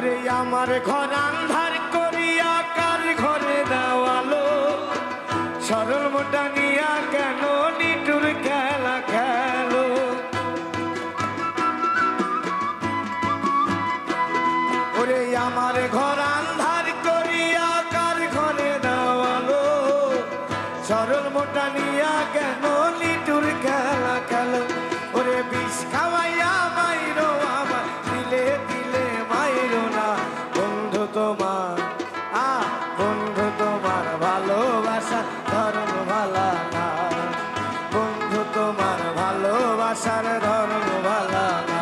ওরে আমার ঘর আন্ধার করিয়া কার ঘরে দেওয়ালো সরল মোটা নিয়া কেন নিটুর খেলা খেলো ওরে আমার ঘর আন্ধার করিয়া কার ঘরে দেওয়ালো সরল মোটা নিয়া কেন নিটুর খেলা খেলো ওরে বিষ খাওয়াইয়া মাইরো আমার দিলে দিলে মাইরো না বন্ধু তোমার বন্ধু তোমার ভালোবাসা ধর্ম ভালা না বন্ধু তোমার ভালোবাসার ধর্ম ভালা না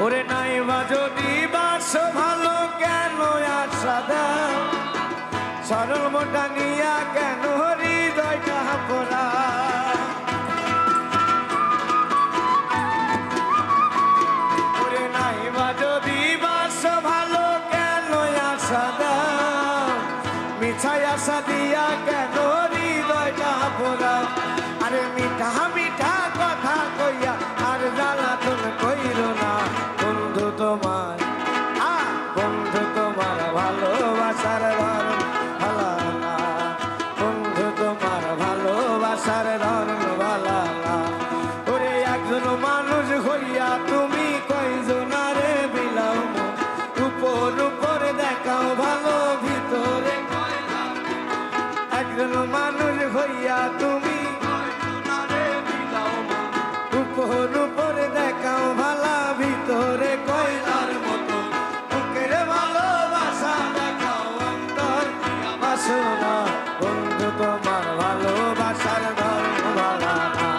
ওরে নাইবা যদি বাস ভালো কেন আশা দাও সরল মোটা নিয়া কেন হৃদয়টা পোড়া ওরে নাইবা যদি বাস ভালো কেন আশা দাও মিছাই আশা দিয়া কেন হৃদয়টা পোড়া আরে মিঠা মিঠা কথা কইয়া আর জ্বালাতন কইরো না বন্ধু তোমার বন্ধু তোমার ভালোবাসার ধর্ম ভালা না বন্ধু তোমার ভালোবাসার ধর্ম ভালা না ওরে একজন মানুষ হইয়া তুমি কয়জনারে বিলাও উপর উপর দেখাও ভালো ভিতরে একজন মানুষ হইয়া তুমি উপর উপরে দেখাও ভালা ভিতরে কয়লার মতো বুকের ভালোবাসা দেখাও অন্তর বাসনা বন্ধু তোমার ভালোবাসার ধর্ম ভালা না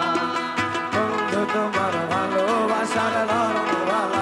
বন্ধু তোমার ভালোবাসার ধর্ম ভালা